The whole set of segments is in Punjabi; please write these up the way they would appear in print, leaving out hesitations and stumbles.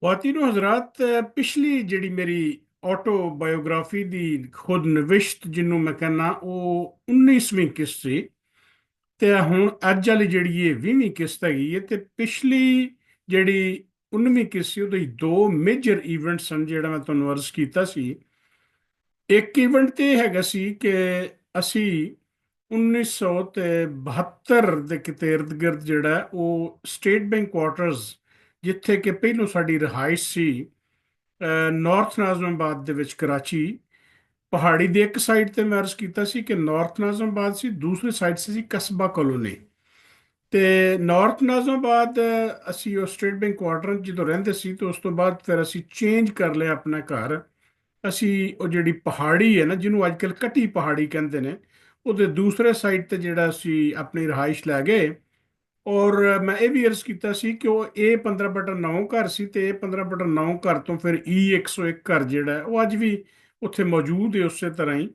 ਖਵਾਤੀਨ ਹਜ਼ਰਾਤ, ਪਿਛਲੀ ਜਿਹੜੀ ਮੇਰੀ ਆਟੋਬਾਇਓਗ੍ਰਾਫੀ ਦੀ ਖੁਦ ਨਿਵਿਸ਼ਤ ਜਿਹਨੂੰ ਮੈਂ ਕਹਿੰਦਾ ਉਹ 19ਵੀਂ ਕਿਸ਼ਤ ਸੀ। ਤੇ ਹੁਣ ਅੱਜ ਵਾਲੀ ਜਿਹੜੀ ਇਹ 20ਵੀਂ ਕਿਸ਼ਤ ਹੈਗੀ ਹੈ। ਤੇ ਪਿਛਲੀ ਜਿਹੜੀ 19ਵੀਂ ਕਿਸ਼ਤ ਸੀ ਉਹਦੇ ਦੋ ਮੇਜਰ ਇਵੈਂਟਸ ਹਨ ਜਿਹੜਾ ਮੈਂ ਤੁਹਾਨੂੰ ਅਰਜ਼ ਕੀਤਾ ਸੀ। ਇੱਕ ਇਵੈਂਟ ਤੇ ਇਹ ਹੈਗਾ ਸੀ ਕਿ ਅਸੀਂ 1972 ਦੇ ਕਿਤੇ ਇਰਦ ਗਿਰਦ ਜਿਹੜਾ ਉਹ ਸਟੇਟ ਬੈਂਕ ਕੁਆਰਟਰਸ, ਜਿੱਥੇ ਕਿ ਪਹਿਲੋਂ ਸਾਡੀ ਰਿਹਾਇਸ਼ ਸੀ, ਨਾਰਥ ਨਾਜ਼ਮਾਬਾਦ ਦੇ ਵਿੱਚ ਕਰਾਚੀ ਪਹਾੜੀ ਦੀ ਇੱਕ ਸਾਈਡ ਤੇ ਮੈਂ ਅਰਜ਼ ਕੀਤਾ ਸੀ ਕਿ ਨਾਰਥ ਨਾਜ਼ਮਾਬਾਦ ਸੀ, ਦੂਸਰੀ ਸਾਈਡ ਸੀ ਕਸਬਾ ਕਲੋਨੀ। ਤੇ ਨਾਰਥ ਨਾਜ਼ਮਾਬਾਦ ਅਸੀਂ ਉਹ ਸਟੇਟ ਬੈਂਕ ਕੁਆਰਟਰ ਜਦੋਂ ਰਹਿੰਦੇ ਸੀ ਤੇ ਉਸ ਤੋਂ ਬਾਅਦ ਫਿਰ ਅਸੀਂ ਚੇਂਜ ਕਰ ਲਿਆ ਆਪਣਾ ਘਰ। ਅਸੀਂ ਉਹ ਜਿਹੜੀ ਪਹਾੜੀ ਹੈ ਨਾ, ਜਿਹਨੂੰ ਅੱਜ ਕੱਲ੍ਹ ਕੱਟੀ ਪਹਾੜੀ ਕਹਿੰਦੇ ਨੇ, ਉਹਦੇ ਦੂਸਰੇ ਸਾਈਡ ਤੇ ਜਿਹੜਾ ਅਸੀਂ ਆਪਣੀ ਰਿਹਾਇਸ਼ ਲੈ ਗਏ। ਔਰ ਮੈਂ ਇਹ ਵੀ ਅਰਜ਼ ਕੀਤਾ ਸੀ ਕਿ ਉਹ A15/9 ਘਰ ਸੀ ਤੇ A15/9 ਘਰ ਤੋਂ ਫਿਰ E101 ਘਰ ਜਿਹੜਾ ਹੈ ਉਹ ਅੱਜ ਵੀ ਉੱਥੇ ਮੌਜੂਦ ਹੈ ਉਸੇ ਤਰ੍ਹਾਂ ਹੀ।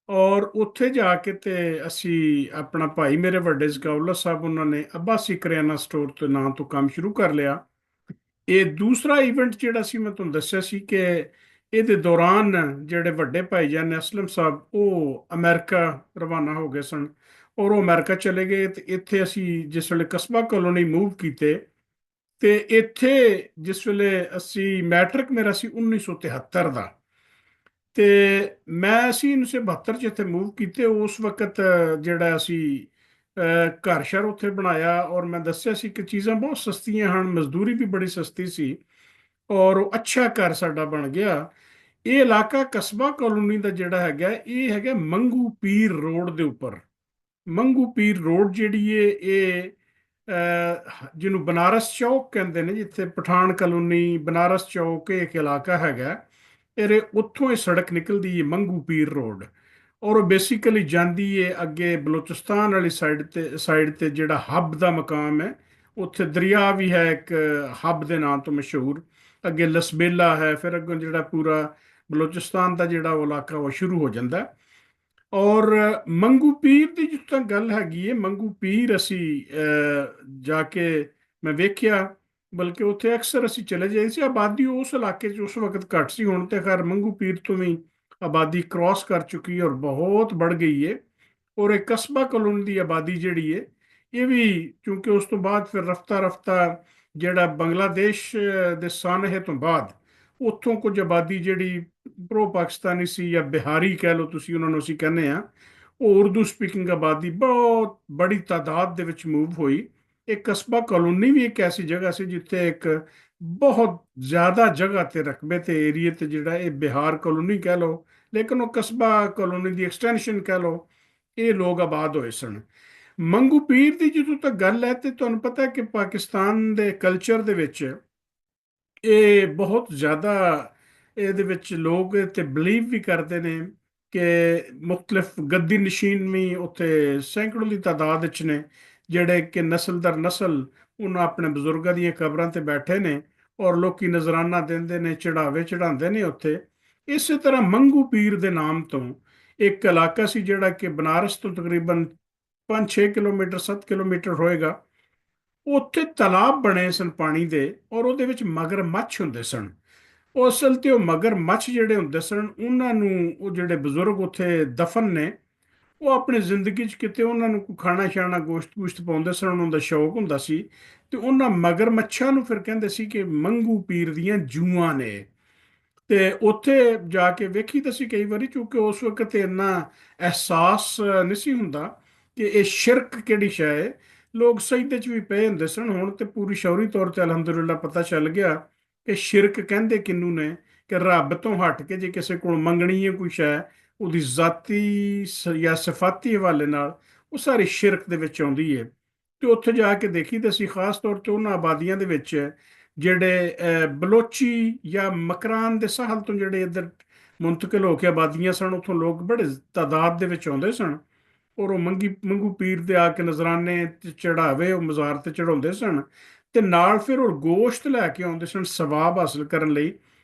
ਔਰ ਉੱਥੇ ਜਾ ਕੇ ਤੇ ਅਸੀਂ ਆਪਣਾ ਭਾਈ ਮੇਰੇ ਵੱਡੇ ਜ਼ਕਾਉल्ला ਸਾਹਿਬ, ਉਹਨਾਂ ਨੇ ਅੱਬਾਸੀ ਕਰਿਆਨਾ ਸਟੋਰ ਤੇ ਨਾਂ ਤੋਂ ਕੰਮ ਸ਼ੁਰੂ ਕਰ ਲਿਆ। ਇਹ ਦੂਸਰਾ ਇਵੈਂਟ ਜਿਹੜਾ ਸੀ ਮੈਂ ਤੁਹਾਨੂੰ ਦੱਸਿਆ ਸੀ ਕਿ ਇਹਦੇ ਦੌਰਾਨ ਜਿਹੜੇ ਵੱਡੇ ਭਾਈਜਾਨ ਨੇ ਅਸਲਮ ਸਾਹਿਬ, ਉਹ ਅਮਰੀਕਾ ਰਵਾਨਾ ਹੋ ਗਏ ਸਨ। ਔਰ ਉਹ ਅਮਰੀਕਾ ਚਲੇ ਗਏ ਤੇ ਇੱਥੇ ਅਸੀਂ ਜਿਸ ਵੇਲੇ ਕਸਬਾ ਕਲੋਨੀ ਮੂਵ ਕੀਤੇ ਤੇ ਇੱਥੇ ਜਿਸ ਵੇਲੇ ਅਸੀਂ ਮੈਟ੍ਰਿਕ ਮੇਰਾ ਸੀ 1973 ਦਾ, ਤੇ ਮੈਂ ਅਸੀਂ 1972 ਚ ਇੱਥੇ ਮੂਵ ਕੀਤੇ। ਉਸ ਵਕਤ ਜਿਹੜਾ ਅਸੀਂ ਘਰ ਸ਼ਰ ਉੱਥੇ ਬਣਾਇਆ ਔਰ ਮੈਂ ਦੱਸਿਆ ਸੀ ਕਿ ਚੀਜ਼ਾਂ ਬਹੁਤ ਸਸਤੀਆਂ ਹਨ, ਮਜ਼ਦੂਰੀ ਵੀ ਬੜੀ ਸਸਤੀ ਸੀ ਔਰ ਉਹ ਅੱਛਾ ਘਰ ਸਾਡਾ ਬਣ ਗਿਆ। ਇਹ ਇਲਾਕਾ ਕਸਬਾ ਕਲੋਨੀ ਦਾ ਜਿਹੜਾ ਹੈਗਾ ਇਹ ਹੈਗਾ ਮੰਗੂ ਪੀਰ ਰੋਡ ਦੇ ਉੱਪਰ। ਮੰਗੂ ਪੀਰ ਰੋਡ ਜਿਹੜੀ ਇਹ ਜਿਹਨੂੰ ਬਨਾਰਸ ਚੌਕ ਕਹਿੰਦੇ ਨੇ, ਜਿੱਥੇ ਪਠਾਨ ਕਲੋਨੀ ਬਨਾਰਸ ਚੌਕ ਇਹ ਇੱਕ ਇਲਾਕਾ ਹੈਗਾ। ਇਹ ਉੱਥੋਂ ਇਹ ਸੜਕ ਨਿਕਲਦੀ ਹੈ ਮੰਗੂ ਪੀਰ ਰੋਡ, ਔਰ ਉਹ ਬੇਸਿਕਲੀ ਜਾਂਦੀ ਹੈ ਅੱਗੇ ਬਲੋਚਿਸਤਾਨ ਵਾਲੀ ਸਾਈਡ ਤੇ ਜਿਹੜਾ ਹੱਬ ਦਾ ਮਕਾਮ ਹੈ। ਉੱਥੇ ਦਰਿਆ ਵੀ ਹੈ ਇੱਕ ਹੱਬ ਦੇ ਨਾਂ ਤੋਂ ਮਸ਼ਹੂਰ। ਅੱਗੇ ਲਸਬੇਲਾ ਹੈ, ਫਿਰ ਅੱਗੋਂ ਜਿਹੜਾ ਪੂਰਾ ਬਲੋਚਿਸਤਾਨ ਦਾ ਜਿਹੜਾ ਉਹ ਇਲਾਕਾ ਉਹ ਸ਼ੁਰੂ ਹੋ ਜਾਂਦਾ ਹੈ। ਔਰ ਮੰਗੂ ਪੀਰ ਦੀ ਜਿੱਥੋਂ ਗੱਲ ਹੈਗੀ ਹੈ, ਮੰਗੂ ਪੀਰ ਅਸੀਂ ਜਾ ਕੇ ਮੈਂ ਵੇਖਿਆ, ਬਲਕਿ ਉੱਥੇ ਅਕਸਰ ਅਸੀਂ ਚਲੇ ਜਾਈਏ ਸੀ। ਆਬਾਦੀ ਉਸ ਇਲਾਕੇ 'ਚ ਉਸ ਵਕਤ ਘੱਟ ਸੀ, ਹੁਣ ਤੇ ਖੈਰ ਮੰਗੂ ਪੀਰ ਤੋਂ ਵੀ ਆਬਾਦੀ ਕ੍ਰਾਸ ਕਰ ਚੁੱਕੀ ਹੈ ਔਰ ਬਹੁਤ ਵੱਧ ਗਈ ਹੈ। ਔਰ ਇਹ ਕਸਬਾ ਕਲੋਨੀ ਦੀ ਆਬਾਦੀ ਜਿਹੜੀ ਹੈ ਇਹ ਵੀ, ਕਿਉਂਕਿ ਉਸ ਤੋਂ ਬਾਅਦ ਫਿਰ ਰਫਤਾ ਰਫਤਾ ਜਿਹੜਾ ਬੰਗਲਾਦੇਸ਼ ਦੇ ਸਾਨਹੇ ਤੋਂ ਬਾਅਦ ਉੱਥੋਂ ਕੁਝ ਆਬਾਦੀ ਜਿਹੜੀ ਪ੍ਰੋ ਪਾਕਿਸਤਾਨੀ ਸੀ ਜਾਂ ਬਿਹਾਰੀ ਕਹਿ ਲਓ ਤੁਸੀਂ, ਉਹਨਾਂ ਨੂੰ ਅਸੀਂ ਕਹਿੰਦੇ ਆ, ਉਹ ਉਰਦੂ ਸਪੀਕਿੰਗ ਆਬਾਦੀ ਬਹੁਤ ਬੜੀ ਤਾਦਾਦ ਦੇ ਵਿੱਚ ਮੂਵ ਹੋਈ। ਇਹ ਕਸਬਾ ਕਲੋਨੀ ਵੀ ਇੱਕ ਐਸੀ ਜਗ੍ਹਾ ਸੀ ਜਿੱਥੇ ਇੱਕ ਬਹੁਤ ਜ਼ਿਆਦਾ ਜਗ੍ਹਾ ਤੇ ਰਕਬੇ ਤੇ ਏਰੀਏ ਤੇ ਜਿਹੜਾ ਇਹ ਬਿਹਾਰ ਕਲੋਨੀ ਕਹਿ ਲਓ, ਲੇਕਿਨ ਉਹ ਕਸਬਾ ਕਲੋਨੀ ਦੀ ਐਕਸਟੈਂਸ਼ਨ ਕਹਿ ਲਓ, ਇਹ ਲੋਕ ਆਬਾਦ ਹੋਏ ਸਨ। ਮੰਗੂ ਪੀਰ ਦੀ ਜਦੋਂ ਤੱਕ ਗੱਲ ਹੈ ਤੇ ਤੁਹਾਨੂੰ ਪਤਾ ਹੈ ਕਿ ਪਾਕਿਸਤਾਨ ਦੇ ਕਲਚਰ ਦੇ ਵਿੱਚ ਇਹ ਬਹੁਤ ਜ਼ਿਆਦਾ, ਇਹਦੇ ਵਿੱਚ ਲੋਕ ਤੇ ਬਲੀਵ ਵੀ ਕਰਦੇ ਨੇ ਕਿ ਮੁਖਤਲਿਫ ਗੱਦੀ ਨਸ਼ੀਨ ਵੀ ਉੱਥੇ ਸੈਂਕੜੋਂ ਦੀ ਤਾਦਾਦ ਵਿੱਚ ਨੇ, ਜਿਹੜੇ ਕਿ ਨਸਲ ਦਰ ਨਸਲ ਉਹਨਾਂ ਆਪਣੇ ਬਜ਼ੁਰਗਾਂ ਦੀਆਂ ਕਬਰਾਂ ਤੇ ਬੈਠੇ ਨੇ ਔਰ ਲੋਕੀ ਨਜ਼ਰਾਨਾ ਦਿੰਦੇ ਨੇ, ਚੜਾਵੇ ਚੜਾਉਂਦੇ ਨੇ ਉੱਥੇ। ਇਸੇ ਤਰ੍ਹਾਂ ਮੰਗੂ ਪੀਰ ਦੇ ਨਾਮ ਤੋਂ ਇੱਕ ਇਲਾਕਾ ਸੀ ਜਿਹੜਾ ਕਿ ਬਨਾਰਸ ਤੋਂ ਤਕਰੀਬਨ 5-6 ਕਿਲੋਮੀਟਰ 7 ਕਿਲੋਮੀਟਰ ਹੋਏਗਾ। ਉੱਥੇ ਤਾਲਾਬ ਬਣੇ ਸਨ ਪਾਣੀ ਦੇ ਔਰ ਉਹਦੇ ਵਿੱਚ ਮਗਰਮੱਛ ਹੁੰਦੇ ਸਨ। ਉਹ ਅਸਲ ਤੇ ਉਹ ਮਗਰਮੱਛ ਜਿਹੜੇ ਹੁੰਦੇ ਸਨ, ਉਹਨਾਂ ਨੂੰ ਉਹ ਜਿਹੜੇ ਬਜ਼ੁਰਗ ਉੱਥੇ ਦਫਨ ਨੇ, ਉਹ ਆਪਣੀ ਜ਼ਿੰਦਗੀ 'ਚ ਕਿਤੇ ਉਹਨਾਂ ਨੂੰ ਕੋਈ ਖਾਣਾ ਛਾਣਾ ਗੋਸ਼ਤ ਗੋਸ਼ਤ ਪਾਉਂਦੇ ਸਨ, ਉਹਨਾਂ ਦਾ ਸ਼ੌਕ ਹੁੰਦਾ ਸੀ। ਤੇ ਉਹਨਾਂ ਮਗਰਮੱਛਾਂ ਨੂੰ ਫਿਰ ਕਹਿੰਦੇ ਸੀ ਕਿ ਮੰਗੂ ਪੀਰ ਦੀਆਂ ਜੂਆਂ ਨੇ। ਤੇ ਉੱਥੇ ਜਾ ਕੇ ਵੇਖੀ ਤਾਂ ਸੀ ਕਈ ਵਾਰੀ, ਕਿਉਂਕਿ ਉਸ ਵਕਤ ਇੰਨਾ ਅਹਿਸਾਸ ਨਹੀਂ ਸੀ ਹੁੰਦਾ ਕਿ ਇਹ ਸ਼ਿਰਕ ਕਿਹੜੀ ਸ਼ੈ ਹੈ। ਲੋਕ ਸਜਦੇ 'ਚ ਵੀ ਪਏ ਹੁੰਦੇ ਸਨ। ਹੁਣ ਤੇ ਪੂਰੀ ਸ਼ੌਰੀ ਤੌਰ ਤੇ ਅਲਹਮਦੁਲਿਲਾ ਪਤਾ ਚੱਲ ਗਿਆ ਕਿ ਸ਼ਿਰਕ ਕਹਿੰਦੇ ਕਿਹਨੂੰ ਨੇ, ਕਿ ਰੱਬ ਤੋਂ ਹਟ ਕੇ ਜੇ ਕਿਸੇ ਕੋਲ ਮੰਗਣੀ ਹੈ ਕੋਈ ਸ਼ੈ ਉਹਦੀ ਜ਼ਾਤੀ ਜਾਂ ਸਿਫਾਤੀ ਹਵਾਲੇ ਨਾਲ, ਉਹ ਸਾਰੀ ਸ਼ਿਰਕ ਦੇ ਵਿੱਚ ਆਉਂਦੀ ਹੈ। ਤੇ ਉੱਥੇ ਜਾ ਕੇ ਦੇਖੀ ਤਾਂ ਅਸੀਂ ਖਾਸ ਤੌਰ ਤੇ ਉਹਨਾਂ ਆਬਾਦੀਆਂ ਦੇ ਵਿੱਚ ਜਿਹੜੇ ਬਲੋਚੀ ਜਾਂ ਮਕਰਾਨ ਦੇ ਸਾਹਲ ਤੋਂ ਜਿਹੜੇ ਇੱਧਰ ਮੁੰਤਕਿਲ ਹੋ ਕੇ ਆਬਾਦੀਆਂ ਸਨ, ਉੱਥੋਂ ਲੋਕ ਬੜੇ ਤਾਦਾਦ ਦੇ ਵਿੱਚ ਆਉਂਦੇ ਸਨ ਔਰ ਉਹ ਮੰਗੂ ਪੀਰ ਦੇ ਆ ਕੇ ਨਜ਼ਰਾਨੇ ਤੇ ਚੜਾਵੇ ਉਹ ਮਜ਼ਾਰ ਤੇ ਚੜਾਉਂਦੇ ਸਨ। ਤੇ ਨਾਲ ਫਿਰ ਉਹ ਗੋਸ਼ਤ ਲੈ ਕੇ ਆਉਂਦੇ ਸਨ ਸਵਾਬ ਹਾਸਲ ਕਰਨ ਲਈ,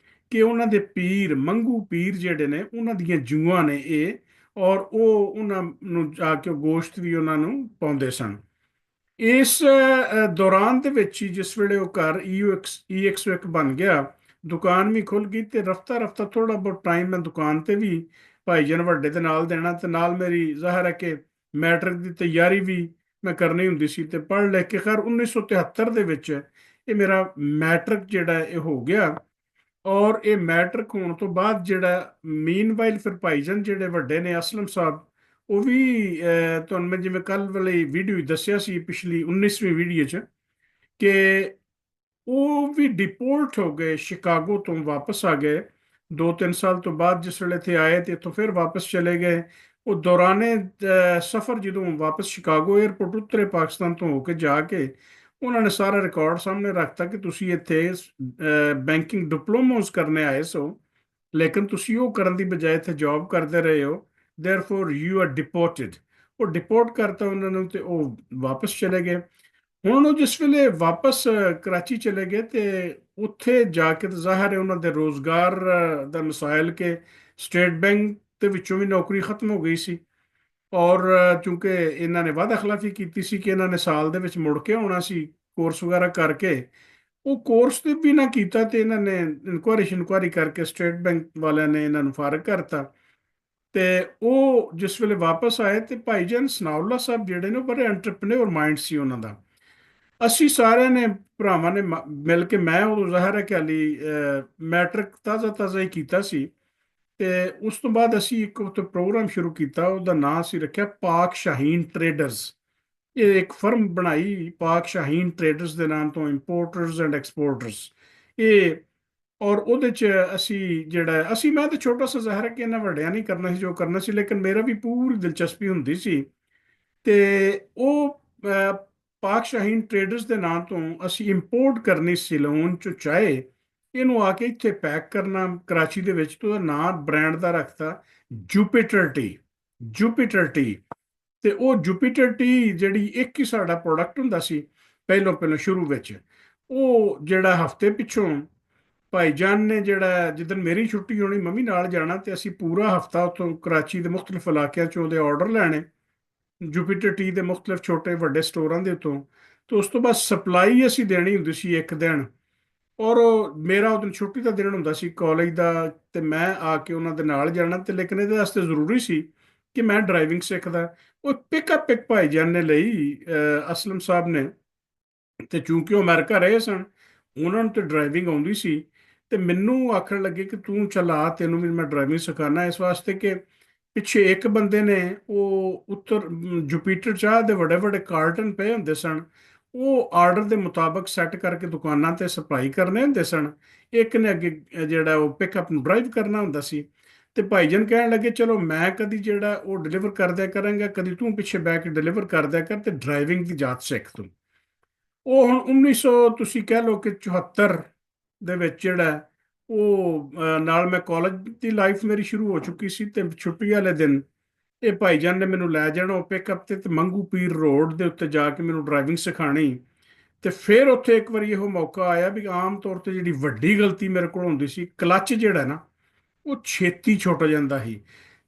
ਕਿ ਉਹਨਾਂ ਦੇ ਪੀਰ ਮੰਗੂ ਪੀਰ ਜਿਹੜੇ ਨੇ ਉਹਨਾਂ ਦੀਆਂ ਜੂਆਂ ਨੇ ਇਹ, ਔਰ ਉਹ ਉਹਨਾਂ ਨੂੰ ਜਾ ਕੇ ਗੋਸ਼ਤ ਵੀ ਉਹਨਾਂ ਨੂੰ ਪਾਉਂਦੇ ਸਨ। ਇਸ ਦੌਰਾਨ ਦੇ ਵਿੱਚ ਹੀ ਜਿਸ ਵੇਲੇ ਉਹ ਘਰ EX1 ਬਣ ਗਿਆ, ਦੁਕਾਨ ਵੀ ਖੁੱਲ ਗਈ, ਤੇ ਰਫਤਾ ਰਫਤਾ ਥੋੜਾ ਬਹੁਤ ਟਾਈਮ ਮੈਂ ਦੁਕਾਨ ਤੇ ਵੀ ਭਾਈਜਾਨ ਵੱਡੇ ਦੇ ਨਾਲ ਦੇਣਾ, ਤੇ ਨਾਲ ਮੇਰੀ ਜ਼ਾਹਿਰ ਹੈ ਕਿ ਮੈਟ੍ਰਿਕ ਦੀ ਤਿਆਰੀ ਵੀ ਮੈਂ ਕਰਨੀ ਹੁੰਦੀ ਸੀ। ਤੇ ਪੜ੍ਹ ਲਿਖ ਕੇ ਖੈਰ 1973 ਦੇ ਵਿੱਚ ਇਹ ਮੇਰਾ ਮੈਟ੍ਰਿਕ ਜਿਹੜਾ ਇਹ ਹੋ ਗਿਆ। ਔਰ ਇਹ ਮੈਟ੍ਰਿਕ ਹੋਣ ਤੋਂ ਬਾਅਦ ਜਿਹੜਾ ਮੀਨਵਾਈਲ ਫਿਰ ਭਾਈਜਾਨ ਜਿਹੜੇ ਵੱਡੇ ਨੇ ਅਸਲਮ ਸਾਹਿਬ, ਉਹ ਵੀ ਤੁਹਾਨੂੰ ਮੈਂ ਜਿਵੇਂ ਕੱਲ ਵਾਲੀ ਵੀਡੀਓ ਦੱਸਿਆ ਸੀ, ਪਿਛਲੀ 19ਵੀਂ ਵੀਡੀਓ 'ਚ, ਕਿ ਉਹ ਵੀ ਡਿਪੋਰਟ ਹੋ ਗਏ, ਸ਼ਿਕਾਗੋ ਤੋਂ ਵਾਪਸ ਆ ਗਏ 2-3 ਸਾਲ ਤੋਂ ਬਾਅਦ। ਜਿਸ ਵੇਲੇ ਇੱਥੇ ਆਏ ਤੇ ਇੱਥੋਂ ਫਿਰ ਵਾਪਸ ਚਲੇ ਗਏ। ਉਹ ਦੌਰਾਨੇ ਸਫ਼ਰ ਜਦੋਂ ਵਾਪਸ ਸ਼ਿਕਾਗੋ 에ਅਰਪੋਰਟ ਉਤਰੇ ਪਾਕਿਸਤਾਨ ਤੋਂ ਹੋ ਕੇ ਜਾ ਕੇ, ਉਹਨਾਂ ਨੇ ਸਾਰਾ ਰਿਕਾਰਡ ਸਾਹਮਣੇ ਰੱਖਤਾ ਕਿ ਤੁਸੀਂ ਇੱਥੇ ਬੈਂਕਿੰਗ ਡਿਪਲੋਮੋਸ ਕਰਨੇ ਆਏ ਸੋ, ਲੇਕਿਨ ਤੁਸੀਂ ਉਹ ਕਰਨ ਦੀ ਬਜਾਏ ਇੱਥੇ ਜੌਬ ਕਰਦੇ ਰਹੇ ਹੋ, ਦੇਅਰਫੋਰ ਯੂ ਆਰ ਡਿਪੋਰਟਡ। ਉਹ ਡਿਪੋਰਟ ਕਰਤਾ ਉਹਨਾਂ ਨੂੰ, ਤੇ ਉਹ ਵਾਪਸ ਚਲੇ ਗਏ। ਹੁਣ ਉਹ ਜਿਸ ਵੇਲੇ ਵਾਪਸ ਕਰਾਚੀ ਚਲੇ ਗਏ, ਤੇ ਉੱਥੇ ਜਾ ਕੇ ਤਾਂ ਜ਼ਾਹਿਰ ਹੈ ਉਹਨਾਂ ਦੇ ਰੋਜ਼ਗਾਰ ਦਾ ਮਸਾਇਲ, ਕਿ ਸਟੇਟ ਬੈਂਕ ਦੇ ਵਿੱਚੋਂ ਵੀ ਨੌਕਰੀ ਖਤਮ ਹੋ ਗਈ ਸੀ। ਔਰ ਚੂੰਕਿ ਇਹਨਾਂ ਨੇ ਵਾਅਦਾ ਖਿਲਾਫੀ ਕੀਤੀ ਸੀ ਕਿ ਇਹਨਾਂ ਨੇ ਸਾਲ ਦੇ ਵਿੱਚ ਮੁੜ ਕੇ ਆਉਣਾ ਸੀ ਕੋਰਸ ਵਗੈਰਾ ਕਰਕੇ, ਉਹ ਕੋਰਸ ਤੇ ਵੀ ਨਾ ਕੀਤਾ, ਤੇ ਇਹਨਾਂ ਨੇ ਇਨਕੁਆਇਰੀ ਕਰਕੇ ਸਟੇਟ ਬੈਂਕ ਵਾਲਿਆਂ ਨੇ ਇਹਨਾਂ ਨੂੰ ਫਾਰਗ ਕਰਤਾ। ਤੇ ਉਹ ਜਿਸ ਵੇਲੇ ਵਾਪਸ ਆਏ, ਤੇ ਭਾਈਜਾਨ ਸਨਾਉল্ਲਾਹ ਸਾਹਿਬ ਜਿਹੜੇ ਨੇ ਉਹ ਬੜੇ ਐਂਟਰਪ੍ਰੇਨਿਓਰ ਮਾਈਂਡ ਸੀ ਉਹਨਾਂ ਦਾ। ਅਸੀਂ ਸਾਰਿਆਂ ਨੇ ਭਰਾਵਾਂ ਨੇ ਮਿਲ ਕੇ, ਮੈਂ ਉਦੋਂ ਜ਼ਾਹਿਰ ਹੈ ਕਿ ਹਾਲੀ ਮੈਟ੍ਰਿਕ ਤਾਜ਼ਾ ਤਾਜ਼ਾ ਹੀ ਕੀਤਾ ਸੀ, ਤੇ ਉਸ ਤੋਂ ਬਾਅਦ ਅਸੀਂ ਇੱਕ ਉੱਥੇ ਪ੍ਰੋਗਰਾਮ ਸ਼ੁਰੂ ਕੀਤਾ, ਉਹਦਾ ਨਾਂ ਅਸੀਂ ਰੱਖਿਆ ਪਾਕ ਸ਼ਾਹੀਨ ਟਰੇਡਰਸ। ਇਹ ਇੱਕ ਫਰਮ ਬਣਾਈ ਪਾਕ ਸ਼ਾਹੀਨ ਟਰੇਡਰਸ ਦੇ ਨਾਮ ਤੋਂ, ਇੰਪੋਰਟਰਸ ਐਂਡ ਐਕਸਪੋਰਟਰਸ। ਇਹ ਔਰ ਉਹਦੇ ਚ ਅਸੀਂ ਜਿਹੜਾ ਅਸੀਂ ਮੈਂ ਤਾਂ ਛੋਟਾ ਸਾ ਜ਼ਾਹਿਰ ਹੈ ਕਿ ਇਹਨਾਂ ਵੱਡਿਆਂ ਨਹੀਂ ਕਰਨਾ ਸੀ ਜੋ ਕਰਨਾ ਸੀ, ਲੇਕਿਨ ਮੇਰਾ ਵੀ ਪੂਰੀ ਦਿਲਚਸਪੀ ਹੁੰਦੀ ਸੀ। ਤੇ ਉਹ ਪਾਕ ਸ਼ਾਹੀਨ ਟਰੇਡਰਸ ਦੇ ਨਾਂ ਤੋਂ ਅਸੀਂ ਇੰਪੋਰਟ ਕਰਨੀ ਸਿਲੋਨ ਚੋਂ ਚਾਹੇ, ਇਹਨੂੰ ਆ ਕੇ ਇੱਥੇ ਪੈਕ ਕਰਨਾ ਕਰਾਚੀ ਦੇ ਵਿੱਚ, ਤੇ ਉਹਦਾ ਨਾਂ ਬ੍ਰਾਂਡ ਦਾ ਰੱਖਤਾ ਜੂਪੀਟਰ ਟੀ। Jupiter T. ਤੇ ਉਹ ਜੂਪੀਟਰ ਟੀ ਜਿਹੜੀ ਇੱਕ ਹੀ ਸਾਡਾ ਪ੍ਰੋਡਕਟ ਹੁੰਦਾ ਸੀ ਪਹਿਲੋਂ ਪਹਿਲੋਂ ਸ਼ੁਰੂ ਵਿੱਚ, ਉਹ ਜਿਹੜਾ ਹਫਤੇ ਪਿੱਛੋਂ ਭਾਈਜਾਨ ਨੇ ਜਿਹੜਾ ਜਿੱਦਣ ਮੇਰੀ ਛੁੱਟੀ ਹੋਣੀ ਮੰਮੀ ਨਾਲ ਜਾਣਾ, ਤੇ ਅਸੀਂ ਪੂਰਾ ਹਫਤਾ ਉੱਥੋਂ ਕਰਾਚੀ ਦੇ ਮੁxtਲਿਫ ਇਲਾਕਿਆਂ ਚੋਂ ਉਹਦੇ ਆਰਡਰ ਲੈਣੇ, ਜੁਪੀਟਰ ਟੀ ਦੇ ਮੁxtਲਿਫ ਛੋਟੇ ਵੱਡੇ ਸਟੋਰਾਂ ਦੇ ਉੱਤੋਂ। ਤੇ ਉਸ ਤੋਂ ਬਾਅਦ ਸਪਲਾਈ ਅਸੀਂ ਦੇਣੀ ਹੁੰਦੀ ਸੀ ਇੱਕ ਦਿਨ। ਔਰ ਮੇਰਾ ਉਹ ਦਿਨ ਛੁੱਟੀ ਦਾ ਦਿਨ ਹੁੰਦਾ ਸੀ ਕਾਲਜ ਦਾ, ਤੇ ਮੈਂ ਆ ਕੇ ਉਹਨਾਂ ਦੇ ਨਾਲ ਜਾਣਾ। ਤੇ ਲੇਕਿਨ ਇਹਦੇ ਵਾਸਤੇ ਜ਼ਰੂਰੀ ਸੀ ਕਿ ਮੈਂ ਡਰਾਈਵਿੰਗ ਸਿੱਖਦਾ। ਉਹ ਪਿਕਅਪ ਇੱਕ ਭਾਈਜਾਨ ਨੇ ਲਈ, ਅਸਲਮ ਸਾਹਿਬ ਨੇ, ਤੇ ਚੂੰਕਿ ਉਹ ਅਮਰੀਕਾ ਰਹੇ ਸਨ, ਉਹਨਾਂ ਨੂੰ ਤੇ ਡਰਾਈਵਿੰਗ ਆਉਂਦੀ ਸੀ। ਤੇ ਮੈਨੂੰ ਆਖਣ ਲੱਗੇ ਕਿ ਤੂੰ ਚਲਾ, ਤੈਨੂੰ ਵੀ ਮੈਂ ਡਰਾਈਵਿੰਗ ਸਿਖਾਣਾ, ਇਸ ਵਾਸਤੇ ਕਿ ਪਿੱਛੇ ਇੱਕ ਬੰਦੇ ਨੇ ਉਹ ਉੱਤਰ ਜੁਪੀਟਰ ਚਾਹ ਦੇ ਵੱਡੇ ਵੱਡੇ ਕਾਰਟਨ ਪਏ ਹੁੰਦੇ ਸਨ, ਉਹ ਆਰਡਰ ਦੇ ਮੁਤਾਬਕ ਸੈੱਟ ਕਰਕੇ ਦੁਕਾਨਾਂ ਤੇ ਸਪਲਾਈ ਕਰਨੇ ਹੁੰਦੇ ਸਨ। ਇੱਕ ਨੇ ਅੱਗੇ ਜਿਹੜਾ ਉਹ ਪਿਕਅਪ ਨੂੰ ਡਰਾਈਵ ਕਰਨਾ ਹੁੰਦਾ ਸੀ। ਤੇ ਭਾਈਜਾਨ ਕਹਿਣ ਲੱਗੇ ਚਲੋ ਮੈਂ ਕਦੀ ਜਿਹੜਾ ਉਹ ਡਿਲੀਵਰ ਕਰ ਦਿਆ ਕਰਾਂਗਾ, ਕਦੀ ਤੂੰ ਪਿੱਛੇ ਬਹਿ ਕੇ ਡਿਲੀਵਰ ਕਰ ਦਿਆ ਕਰ, ਤੇ ਡਰਾਈਵਿੰਗ ਦੀ ਜਾਚ ਸਿੱਖ ਤੂੰ। ਉਹ ਹੁਣ 1900 ਤੁਸੀਂ ਕਹਿ ਲਓ ਕਿ 74 ਦੇ ਵਿੱਚ ਜਿਹੜਾ ਉਹ ਨਾਲ ਮੈਂ ਕਾਲਜ ਦੀ ਲਾਈਫ ਮੇਰੀ ਸ਼ੁਰੂ ਹੋ ਚੁੱਕੀ ਸੀ, ਤੇ ਛੁੱਟੀ ਵਾਲੇ ਦਿਨ ਇਹ ਭਾਈਜਾਨ ਨੇ ਮੈਨੂੰ ਲੈ ਜਾਣਾ ਉਹ ਪਿਕਅਪ ਤੇ ਮੰਗੂ ਪੀਰ ਰੋਡ ਦੇ ਉੱਤੇ ਜਾ ਕੇ ਮੈਨੂੰ ਡਰਾਈਵਿੰਗ ਸਿਖਾਣੀ। ਤੇ ਫਿਰ ਉੱਥੇ ਇੱਕ ਵਾਰੀ ਇਹੋ ਮੌਕਾ ਆਇਆ ਵੀ ਆਮ ਤੌਰ ਤੇ ਜਿਹੜੀ ਵੱਡੀ ਗਲਤੀ ਮੇਰੇ ਕੋਲ ਹੁੰਦੀ ਸੀ, ਕਲੱਚ ਜਿਹੜਾ ਨਾ ਉਹ ਛੇਤੀ ਛੁੱਟ ਜਾਂਦਾ ਸੀ।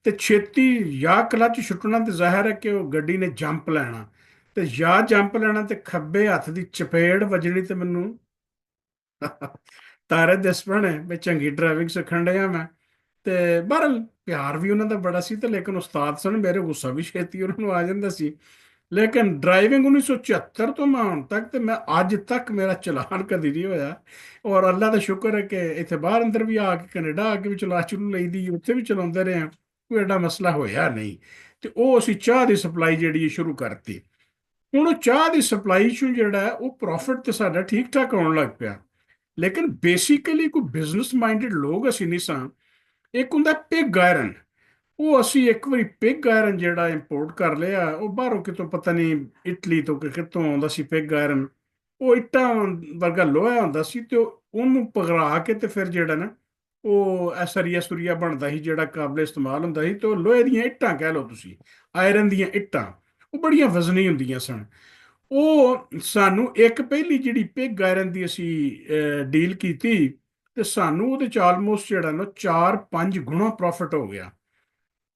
ਤੇ ਛੇਤੀ ਜਾਂ ਕਲੱਚ ਛੁੱਟਣਾ ਤੇ ਜ਼ਾਹਿਰ ਹੈ ਕਿ ਉਹ ਗੱਡੀ ਨੇ ਜੰਪ ਲੈਣਾ, ਤੇ ਜਾਂ ਜੰਪ ਲੈਣਾ ਤੇ ਖੱਬੇ ਹੱਥ ਦੀ ਚਪੇੜ ਵੱਜਣੀ, ਤੇ ਮੈਨੂੰ ਤਾਰੇ ਦਿਸ ਪੈਣੇ ਵੀ ਚੰਗੀ ਡਰਾਈਵਿੰਗ ਸਿੱਖਣ ਡਿਆ ਮੈਂ। ਤੇ ਬਹਰਲ ਪਿਆਰ ਵੀ ਉਹਨਾਂ ਦਾ ਬੜਾ ਸੀ, ਤੇ ਲੇਕਿਨ ਉਸਤਾਦ ਸਨ ਮੇਰੇ, ਗੁੱਸਾ ਵੀ ਛੇਤੀ ਉਹਨਾਂ ਨੂੰ ਆ ਜਾਂਦਾ ਸੀ। ਲੇਕਿਨ ਡਰਾਈਵਿੰਗ 1974 ਤੋਂ ਮੈਂ ਹੁਣ ਤੱਕ, ਤੇ ਮੈਂ ਅੱਜ ਤੱਕ ਮੇਰਾ ਚਲਾਨ ਕਦੀ ਨਹੀਂ ਹੋਇਆ। ਔਰ ਅੱਲਾ ਦਾ ਸ਼ੁਕਰ ਹੈ ਕਿ ਇੱਥੇ ਬਾਹਰ ਅੰਦਰ ਵੀ ਆ ਕੇ, ਕੈਨੇਡਾ ਆ ਕੇ ਵੀ ਚਲਾ ਚਲੂ ਲਈਦੀ, ਉੱਥੇ ਵੀ ਚਲਾਉਂਦੇ ਰਹੇ ਹਾਂ, ਕੋਈ ਐਡਾ ਮਸਲਾ ਹੋਇਆ ਨਹੀਂ। ਤੇ ਉਹ ਅਸੀਂ ਚਾਹ ਦੀ ਸਪਲਾਈ ਜਿਹੜੀ ਸ਼ੁਰੂ ਕਰਤੀ। ਹੁਣ ਉਹ ਚਾਹ ਦੀ ਸਪਲਾਈ 'ਚੋਂ ਜਿਹੜਾ ਉਹ ਪ੍ਰੋਫਿਟ ਤੇ ਸਾਡਾ ਠੀਕ ਠਾਕ ਆਉਣ ਲੱਗ ਪਿਆ। ਲੇਕਿਨ ਬੇਸਿਕਲੀ ਕੋਈ ਬਿਜ਼ਨਸ ਮਾਈਂਡਡ ਲੋਕ ਅਸੀਂ ਨਹੀਂ ਸਾਂ। ਇੱਕ ਹੁੰਦਾ ਪਿਗ ਆਇਰਨ, ਉਹ ਅਸੀਂ ਇੱਕ ਵਾਰੀ ਪਿਗ ਆਇਰਨ ਜਿਹੜਾ ਇੰਪੋਰਟ ਕਰ ਲਿਆ, ਉਹ ਬਾਹਰੋਂ ਕਿਤੋਂ ਪਤਾ ਨਹੀਂ ਇਟਲੀ ਤੋਂ ਕਿ ਕਿਤੋਂ ਆਉਂਦਾ ਸੀ ਪਿਗ ਆਇਰਨ। ਉਹ ਇੱਟਾਂ ਵਰਗਾ ਲੋਹਾ ਹੁੰਦਾ ਸੀ, ਤੇ ਉਹਨੂੰ ਪਗੜਾ ਕੇ ਤੇ ਫਿਰ ਜਿਹੜਾ ਨਾ ਉਹ ਸਰੀਆ ਸੁਰੀਆ ਬਣਦਾ ਸੀ ਜਿਹੜਾ ਕਾਬਲੇ ਇਸਤੇਮਾਲ ਹੁੰਦਾ ਸੀ। ਤੇ ਉਹ ਲੋਹੇ ਦੀਆਂ ਇੱਟਾਂ ਕਹਿ ਲਓ ਤੁਸੀਂ, ਆਇਰਨ ਦੀਆਂ ਇੱਟਾਂ, ਉਹ ਬੜੀਆਂ ਵਜ਼ਨੀ ਹੁੰਦੀਆਂ ਸਨ। ਉਹ ਸਾਨੂੰ ਇੱਕ ਪਹਿਲੀ ਜਿਹੜੀ ਪਿਗ ਆਇਰਨ ਦੀ ਅਸੀਂ ਡੀਲ ਕੀਤੀ, ਤੇ ਸਾਨੂੰ ਉਹਦੇ ਚ ਆਲਮੋਸਟ ਜਿਹੜਾ ਨਾ 4-5 ਗੁਣਾ ਪ੍ਰੋਫਿਟ ਹੋ ਗਿਆ।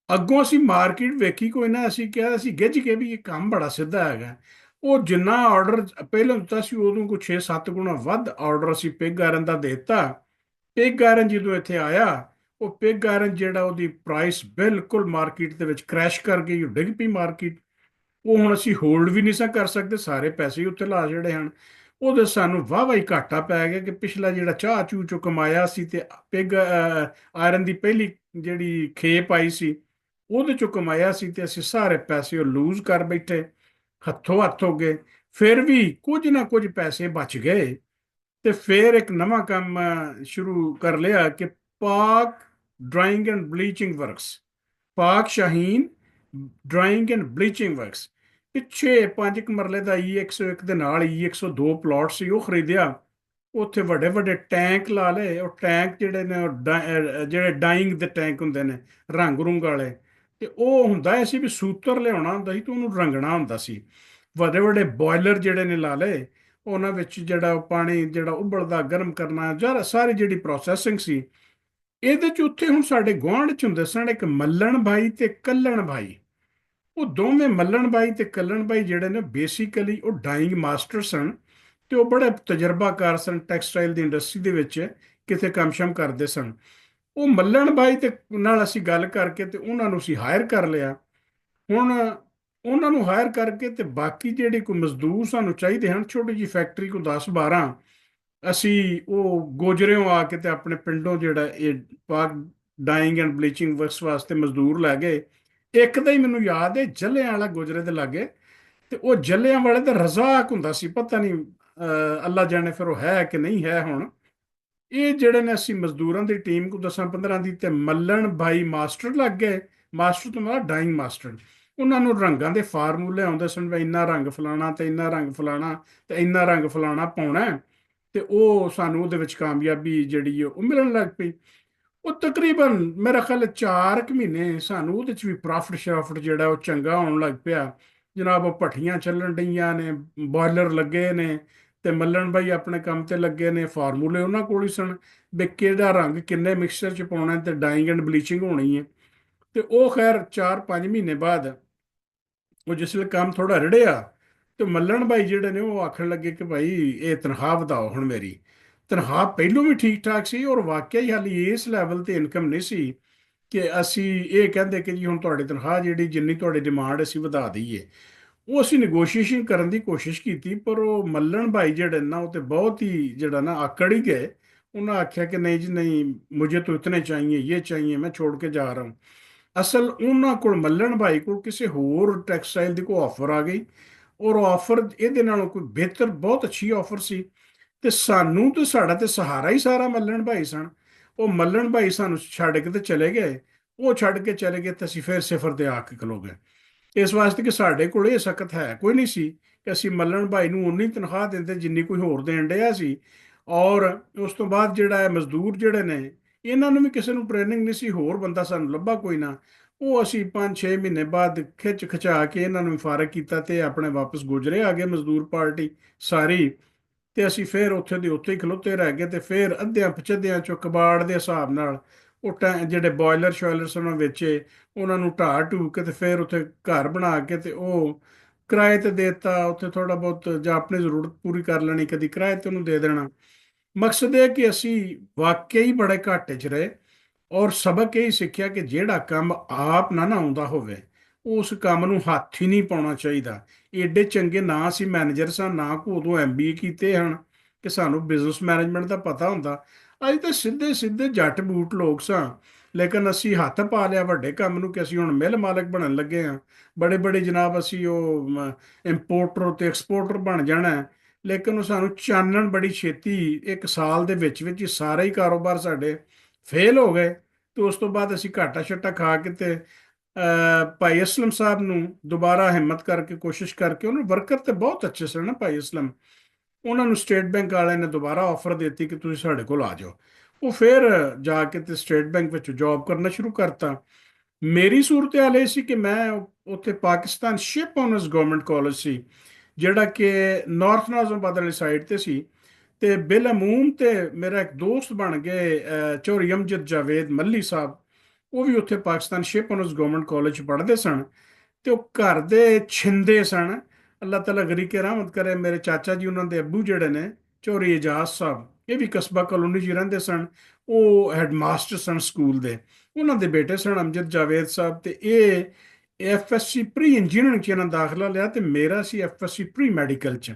ਅੱਗੋਂ ਅਸੀਂ ਮਾਰਕੀਟ ਵੇਖੀ ਕੋਈ ਨਾ, ਅਸੀਂ ਕਿਹਾ, ਅਸੀਂ ਗਿੱਝ ਕੇ ਵੀ ਇਹ ਕੰਮ ਬੜਾ ਸਿੱਧਾ ਹੈਗਾ। ਉਹ ਜਿੰਨਾ ਆਰਡਰ ਪਹਿਲਾਂ ਦਿੱਤਾ ਸੀ ਉਦੋਂ ਕੋਈ 6-7 ਗੁਣਾ ਵੱਧ ਆਰਡਰ ਅਸੀਂ ਪਿਗ ਆਇਰਨ ਦਾ ਦੇ ਦਿੱਤਾ। ਪਿਗ ਆਇਰਨ ਜਦੋਂ ਇੱਥੇ ਆਇਆ, ਉਹ ਪਿਗ ਆਇਰਨ ਜਿਹੜਾ ਉਹਦੀ ਪ੍ਰਾਈਸ ਬਿਲਕੁਲ ਮਾਰਕੀਟ ਦੇ ਵਿੱਚ ਕ੍ਰੈਸ਼ ਕਰ ਗਈ, ਉਹ ਡਿੱਗ ਪਈ ਮਾਰਕੀਟ। ਉਹ ਹੁਣ ਅਸੀਂ ਹੋਲਡ ਵੀ ਨਹੀਂ ਸਾਂ ਕਰ ਸਕਦੇ, ਸਾਰੇ ਪੈਸੇ ਹੀ ਉੱਥੇ ਲਾ ਜਿਹੜੇ ਹਨ। ਉਹਦੇ ਸਾਨੂੰ ਵਾਹਵਾ ਹੀ ਘਾਟਾ ਪੈ ਗਿਆ ਕਿ ਪਿਛਲਾ ਜਿਹੜਾ ਚਾਹ ਚੂ ਚੋ ਕਮਾਇਆ ਸੀ ਤੇ ਪਿਗ ਆਇਰਨ ਦੀ ਪਹਿਲੀ ਜਿਹੜੀ ਖੇਪ ਆਈ ਸੀ ਉਹਦੇ ਚੋਂ ਕਮਾਇਆ ਸੀ, ਤੇ ਅਸੀਂ ਸਾਰੇ ਪੈਸੇ ਉਹ ਲੂਜ਼ ਕਰ ਬੈਠੇ, ਹੱਥੋਂ ਹੱਥ ਹੋ ਗਏ। ਫਿਰ ਵੀ ਕੁਝ ਨਾ ਕੁਝ ਪੈਸੇ ਬਚ ਗਏ, ਤੇ ਫਿਰ ਇੱਕ ਨਵਾਂ ਕੰਮ ਸ਼ੁਰੂ ਕਰ ਲਿਆ ਕਿ ਪਾਕ ਡਰਾਇੰਗ ਐਂਡ ਬਲੀਚਿੰਗ ਵਰਕਸ, ਪਾਕ Shaheen drawing and bleaching works. ਪਿੱਛੇ 5 ਮਰਲੇ ਦਾ E101 ਦੇ ਨਾਲ E102 ਪਲਾਟ ਸੀ, ਉਹ ਖਰੀਦਿਆ। ਉੱਥੇ ਵੱਡੇ ਵੱਡੇ ਟੈਂਕ ਲਾ ਲਏ। ਉਹ ਟੈਂਕ ਜਿਹੜੇ ਨੇ ਜਿਹੜੇ ਡਾਈਂਗ ਦੇ ਟੈਂਕ ਹੁੰਦੇ ਨੇ, ਰੰਗ ਰੁੰਗ ਵਾਲੇ। ਤੇ ਉਹ ਹੁੰਦਾ ਸੀ ਵੀ ਸੂਤਰ ਲਿਆਉਣਾ ਹੁੰਦਾ ਸੀ ਤੇ ਉਹਨੂੰ ਰੰਗਣਾ ਹੁੰਦਾ ਸੀ। ਵੱਡੇ ਵੱਡੇ ਬੋਇਲਰ ਜਿਹੜੇ ਨੇ ਲਾ ਲਏ, ਉਹਨਾਂ ਵਿੱਚ ਜਿਹੜਾ ਉਹ ਪਾਣੀ ਜਿਹੜਾ ਉਬਲਦਾ ਗਰਮ ਕਰਨਾ, ਜਰਾ ਸਾਰੀ ਜਿਹੜੀ ਪ੍ਰੋਸੈਸਿੰਗ ਸੀ ਇਹਦੇ ਚ। ਉੱਥੇ ਹੁਣ ਸਾਡੇ ਗੁਆਂਢ ਚ ਹੁੰਦੇ ਸਨ ਇੱਕ ਮੱਲਣ ਬਾਈ ਤੇ ਕੱਲਣ ਬਾਈ। ਉਹ ਦੋਵੇਂ ਮੱਲਣ ਬਾਈ ਤੇ ਕੱਲਣ ਬਾਈ ਜਿਹੜੇ ਨੇ ਬੇਸਿਕਲੀ ਉਹ ਡਾਈਂਗ ਮਾਸਟਰ ਸਨ, ਤੇ ਉਹ ਬੜੇ ਤਜਰਬਾਕਾਰ ਸਨ ਟੈਕਸਟਾਈਲ ਦੀ ਇੰਡਸਟਰੀ ਦੇ ਵਿੱਚ, ਕਿਤੇ ਕੰਮ ਸ਼ਮ ਕਰਦੇ ਸਨ। ਉਹ ਮੱਲਣ ਬਾਈ ਤੇ ਨਾਲ ਅਸੀਂ ਗੱਲ ਕਰਕੇ ਤੇ ਉਹਨਾਂ ਨੂੰ ਅਸੀਂ ਹਾਇਰ ਕਰ ਲਿਆ। ਹੁਣ ਉਹਨਾਂ ਨੂੰ ਹਾਇਰ ਕਰਕੇ ਤੇ ਬਾਕੀ ਜਿਹੜੇ ਕੋਈ ਮਜ਼ਦੂਰ ਸਾਨੂੰ ਚਾਹੀਦੇ ਹਨ, ਛੋਟੀ ਜੀ ਫੈਕਟਰੀ ਕੋ 10-12, ਅਸੀਂ ਉਹ ਗੋਜਰਿਓਂ ਆ ਕੇ ਤੇ ਆਪਣੇ ਪਿੰਡੋਂ ਜਿਹੜਾ ਇਹ ਪਾਕ ਡਾਈਂਗ ਐਂਡ ਬਲੀਚਿੰਗ ਵਰਕਸ ਵਾਸਤੇ ਮਜ਼ਦੂਰ ਲੈ ਗਏ। ਇੱਕ ਤਾਂ ਹੀ ਮੈਨੂੰ ਯਾਦ ਹੈ, ਜੱਲਿਆਂ ਵਾਲਾ ਗੁਜਰੇ ਦੇ ਲਾਗੇ, ਤੇ ਉਹ ਜੱਲਿਆਂ ਵਾਲੇ ਦਾ ਰਜ਼ਾਕ ਹੁੰਦਾ ਸੀ, ਪਤਾ ਨਹੀਂ ਅੱਲਾ ਜਾਣੇ ਫਿਰ ਉਹ ਹੈ ਕਿ ਨਹੀਂ ਹੈ ਹੁਣ। ਇਹ ਜਿਹੜੇ ਨੇ ਅਸੀਂ ਮਜ਼ਦੂਰਾਂ ਦੀ ਟੀਮ ਕੋ 10-15 ਦੀ, ਤੇ ਮੱਲਣ ਭਾਈ ਮਾਸਟਰ ਲੱਗ ਗਏ। ਮਾਸਟਰ ਤੋਂ ਬਾਅਦ ਡਾਈਂਗ ਮਾਸਟਰ। ਉਹਨਾਂ ਨੂੰ ਰੰਗਾਂ ਦੇ ਫਾਰਮੂਲੇ ਆਉਂਦੇ ਸਨ ਵੀ ਇੰਨਾ ਰੰਗ ਫਲਾਣਾ ਤੇ ਇੰਨਾ ਰੰਗ ਫਲਾਣਾ ਤੇ ਇੰਨਾ ਰੰਗ ਫਲਾਣਾ ਪਾਉਣਾ ਤੇ ਉਹ ਸਾਨੂੰ ਉਹਦੇ ਵਿੱਚ ਕਾਮਯਾਬੀ ਜਿਹੜੀ ਉਹ ਮਿਲਣ ਲੱਗ ਪਈ। ਉਹ ਤਕਰੀਬਨ ਮੇਰਾ ਖਿਆਲ 4 ਕੁ ਮਹੀਨੇ ਸਾਨੂੰ ਉਹਦੇ ਚ ਵੀ ਪ੍ਰੋਫਿਟ ਸ਼ਰਾਫਟ ਜਿਹੜਾ ਉਹ ਚੰਗਾ ਹੋਣ ਲੱਗ ਪਿਆ। ਜਨਾਬ ਉਹ ਭੱਠੀਆਂ ਚੱਲਣ ਡਈਆਂ ਨੇ, ਬੋਇਲਰ ਲੱਗੇ ਨੇ, ਤੇ ਮੱਲਣ ਬਾਈ ਆਪਣੇ ਕੰਮ ਤੇ ਲੱਗੇ ਨੇ। ਫਾਰਮੂਲੇ ਉਹਨਾਂ ਕੋਲ ਹੀ ਸਨ ਵੀ ਕਿਹੜਾ ਰੰਗ ਕਿੰਨੇ ਮਿਕਸਚਰ ਚ ਪਾਉਣਾ ਤੇ ਡਾਈਂਗ ਐਂਡ ਬਲੀਚਿੰਗ ਹੋਣੀ ਹੈ। ਤੇ ਉਹ ਖੈਰ 4-5 ਮਹੀਨੇ ਬਾਅਦ ਉਹ ਜਿਸਲੇ ਕੰਮ ਥੋੜਾ ਰਿੜਿਆ, ਤੇ ਮੱਲਣ ਬਾਈ ਜਿਹੜੇ ਨੇ ਉਹ ਆਖਣ ਲੱਗੇ ਕਿ ਭਾਈ ਇਹ ਤਨਖਾਹ ਵਧਾਓ। ਹੁਣ ਮੇਰੀ ਤਨਖਾਹ ਪਹਿਲੋਂ ਵੀ ਠੀਕ ਠਾਕ ਸੀ, ਔਰ ਵਾਕਿਆ ਹੀ ਹਾਲੀ ਇਸ ਲੈਵਲ ਤੇ ਇਨਕਮ ਨਹੀਂ ਸੀ ਕਿ ਅਸੀਂ ਇਹ ਕਹਿੰਦੇ ਕਿ ਜੀ ਹੁਣ ਤੁਹਾਡੀ ਤਨਖਾਹ ਜਿਹੜੀ ਜਿੰਨੀ ਤੁਹਾਡੀ ਡਿਮਾਂਡ ਅਸੀਂ ਵਧਾ ਦਈਏ। ਉਹ ਅਸੀਂ ਨੈਗੋਸ਼ੀਏਸ਼ਨ ਕਰਨ ਦੀ ਕੋਸ਼ਿਸ਼ ਕੀਤੀ, ਪਰ ਉਹ ਮੱਲਣ ਭਾਈ ਜਿਹੜੇ ਨਾ ਉਹ ਤੇ ਬਹੁਤ ਹੀ ਜਿਹੜਾ ਨਾ ਆਕੜ ਹੀ ਗਏ। ਉਹਨਾਂ ਆਖਿਆ ਕਿ ਨਹੀਂ ਜੀ ਨਹੀਂ, ਮੁਝੇ तो इतने चाहिए, ये चाहिए, मैं छोड़ के जा रहा हूँ। ਅਸਲ ਉਹਨਾਂ ਕੋਲ ਮੱਲਣ ਭਾਈ ਕੋਲ ਕਿਸੇ ਹੋਰ ਟੈਕਸਟਾਈਲ ਦੀ ਕੋਈ ਆਫਰ ਆ ਗਈ, ਔਰ ਆਫਰ ਇਹਦੇ ਨਾਲੋਂ ਕੋਈ ਬਿਹਤਰ ਬਹੁਤ ਅੱਛੀ ਆਫਰ ਸੀ। ਤੇ ਸਾਨੂੰ ਤੇ ਸਾਡਾ ਤੇ ਸਹਾਰਾ ਹੀ ਸਾਰਾ ਮੱਲਣ ਭਾਈ ਸਨ। ਉਹ ਮੱਲਣ ਭਾਈ ਸਾਨੂੰ ਛੱਡ ਕੇ ਤੇ ਚਲੇ ਗਏ। ਉਹ ਛੱਡ ਕੇ ਚਲੇ ਗਏ ਤੇ ਅਸੀਂ ਫਿਰ ਸਿਫਰ ਤੇ ਆ ਕੇ ਖਲੋ ਗਏ। ਇਸ ਵਾਸਤੇ ਕਿ ਸਾਡੇ ਕੋਲ ਇਹ ਸਖਤ ਹੈ ਕੋਈ ਨਹੀਂ ਸੀ ਕਿ ਅਸੀਂ ਮੱਲਣ ਭਾਈ ਨੂੰ ਉਨੀ ਤਨਖਾਹ ਦਿੰਦੇ ਜਿੰਨੀ ਕੋਈ ਹੋਰ ਦੇਣ ਡਿਆ ਸੀ। ਔਰ ਉਸ ਤੋਂ ਬਾਅਦ ਜਿਹੜਾ ਹੈ ਮਜ਼ਦੂਰ ਜਿਹੜੇ ਨੇ, ਇਹਨਾਂ ਨੂੰ ਵੀ ਕਿਸੇ ਨੂੰ ਟ੍ਰੇਨਿੰਗ ਨਹੀਂ ਸੀ, ਹੋਰ ਬੰਦਾ ਸਾਨੂੰ ਲੱਭਾ ਕੋਈ ਨਾ। ਉਹ ਅਸੀਂ 5-6 ਮਹੀਨੇ ਬਾਅਦ ਖਿੱਚ ਖਿਚਾ ਕੇ ਇਹਨਾਂ ਨੂੰ ਫਾਰਗ ਕੀਤਾ ਤੇ ਆਪਣੇ ਵਾਪਸ ਗੁਜਰੇ ਆ ਗਏ ਮਜ਼ਦੂਰ ਪਾਰਟੀ ਸਾਰੀ। ਤੇ ਅਸੀਂ ਫਿਰ ਉੱਥੇ ਦੇ ਉੱਥੇ ਹੀ ਖਲੋਤੇ ਰਹਿ ਗਏ। ਤੇ ਫਿਰ ਅੱਧਿਆਂ ਪਚੱਧਿਆਂ ਚੋਂ ਕਬਾੜ ਦੇ ਹਿਸਾਬ ਨਾਲ ਉਹ ਜਿਹੜੇ ਬੋਇਲਰ ਸ਼ੋਇਲਰ ਸਨ ਉਹ ਵੇਚੇ, ਉਹਨਾਂ ਨੂੰ ਢਾਹ ਢੂ ਕੇ ਤੇ ਫਿਰ ਉੱਥੇ ਘਰ ਬਣਾ ਕੇ ਤੇ ਉਹ ਕਿਰਾਏ ਤੇ ਦੇ ਦਿੱਤਾ। ਉੱਥੇ ਥੋੜਾ ਬਹੁਤ ਜਾਂ ਆਪਣੀ ਜ਼ਰੂਰਤ ਪੂਰੀ ਕਰ ਲੈਣੀ, ਕਦੀ ਕਿਰਾਏ ਤੇ ਉਹਨੂੰ ਦੇ ਦੇਣਾ। ਮਕਸਦ ਇਹ ਕਿ ਅਸੀਂ ਵਾਕਈ ਹੀ ਬੜੇ ਘਾਟੇ 'ਚ ਰਹੇ, ਔਰ ਸਬਕ ਇਹ ਸਿੱਖਿਆ ਕਿ ਜਿਹੜਾ ਕੰਮ ਆਪ ਨਾ ਆਉਂਦਾ ਹੋਵੇ ਉਸ ਕੰਮ ਨੂੰ ਹੱਥ ਹੀ ਨਹੀਂ ਪਾਉਣਾ ਚਾਹੀਦਾ। ਏਡੇ ਚੰਗੇ ਨਾ ਅਸੀਂ ਮੈਨੇਜਰ ਸਾਂ, ਨਾ ਕੋ ਉਦੋਂ MBA ਕੀਤੇ ਹਨ ਕਿ ਸਾਨੂੰ ਬਿਜ਼ਨਸ ਮੈਨੇਜਮੈਂਟ ਦਾ ਪਤਾ ਹੁੰਦਾ। ਅਸੀਂ ਤਾਂ ਸਿੱਧੇ ਸਿੱਧੇ ਜੱਟ ਬੂਟ ਲੋਕ ਸਾਂ, ਲੇਕਿਨ ਅਸੀਂ ਹੱਥ ਪਾ ਲਿਆ ਵੱਡੇ ਕੰਮ ਨੂੰ ਕਿ ਅਸੀਂ ਹੁਣ ਮਿਲ ਮਾਲਕ ਬਣਨ ਲੱਗੇ ਹਾਂ। ਬੜੇ ਬੜੇ ਜਨਾਬ ਅਸੀਂ ਉਹ ਇੰਪੋਰਟਰ ਤੇ ਐਕਸਪੋਰਟਰ ਬਣ ਜਾਣਾ ਹੈ। ਲੇਕਿਨ ਉਹ ਸਾਨੂੰ ਚਾਨਣ ਬੜੀ ਛੇਤੀ 1 ਸਾਲ ਦੇ ਵਿੱਚ ਵਿੱਚ ਹੀ ਸਾਰੇ ਹੀ ਕਾਰੋਬਾਰ ਸਾਡੇ ਫੇਲ ਹੋ ਗਏ। ਤੇ ਉਸ ਤੋਂ ਬਾਅਦ ਅਸੀਂ ਘਾਟਾ ਛੱਟਾ ਖਾ ਕੇ ਤੇ ਭਾਈ ਅਸਲਮ ਸਾਹਿਬ ਨੂੰ ਦੁਬਾਰਾ ਹਿੰਮਤ ਕਰਕੇ ਕੋਸ਼ਿਸ਼ ਕਰਕੇ, ਉਹਨਾਂ ਵਰਕਰ ਤੇ ਬਹੁਤ ਅੱਛੇ ਸਨ ਨਾ ਭਾਈ ਅਸਲਮ, ਉਹਨਾਂ ਨੂੰ ਸਟੇਟ ਬੈਂਕ ਵਾਲਿਆਂ ਨੇ ਦੁਬਾਰਾ ਆਫਰ ਦਿੱਤੀ ਕਿ ਤੁਸੀਂ ਸਾਡੇ ਕੋਲ ਆ ਜਾਓ। ਉਹ ਫਿਰ ਜਾ ਕੇ ਤੇ ਸਟੇਟ ਬੈਂਕ ਵਿੱਚ ਜੌਬ ਕਰਨਾ ਸ਼ੁਰੂ ਕਰਤਾ। ਮੇਰੀ ਸੂਰਤ ਹਾਲ ਇਹ ਸੀ ਕਿ ਮੈਂ ਉੱਥੇ Pakistan ship owners government college ਸੀ, ਜਿਹੜਾ ਕਿ ਨਾਰਥ ਨਾਜ਼ਮਾਬਾਦ ਵਾਲੀ ਸਾਈਡ ਤੇ ਸੀ। ਤੇ ਬਿਲਅਮੂਮ ਤੇ ਮੇਰਾ ਇੱਕ ਦੋਸਤ ਬਣ ਗਏ ਚੌਧਰੀ ਅਮਜਦ ਜਾਵੇਦ ਮੱਲੀ ਸਾਹਿਬ, ਉਹ ਵੀ ਉੱਥੇ Pakistan ship owners government college 'ਚ ਪੜ੍ਹਦੇ ਸਨ। ਤੇ ਉਹ ਘਰ ਦੇ ਛਿੰਦੇ ਸਨ, ਅੱਲਾਹ ਤਾਲਾ ਗਰੀਕੇ ਰਹਿਮਤ ਕਰੇ, ਮੇਰੇ ਚਾਚਾ ਜੀ ਉਹਨਾਂ ਦੇ ਅੱਬੂ ਜਿਹੜੇ ਨੇ ਚੌਧਰੀ ਇਜਾਜ਼ ਸਾਹਿਬ, ਇਹ ਵੀ ਕਸਬਾ ਕਲੋਨੀ 'ਚ ਹੀ ਰਹਿੰਦੇ ਸਨ। ਉਹ ਹੈਡਮਾਸਟਰ ਸਨ ਸਕੂਲ ਦੇ। ਉਹਨਾਂ ਦੇ ਬੇਟੇ ਸਨ ਅਮਜਦ ਜਾਵੇਦ ਸਾਹਿਬ, ਤੇ ਇਹ ਐਫਐਸਸੀ ਪ੍ਰੀ ਇੰਜੀਨੀਅਰਿੰਗ 'ਚ ਇਹਨਾਂ ਦਾਖਲਾ ਲਿਆ, ਤੇ ਮੇਰਾ ਸੀ ਐਫਐਸਸੀ ਪ੍ਰੀ ਮੈਡੀਕਲ 'ਚ।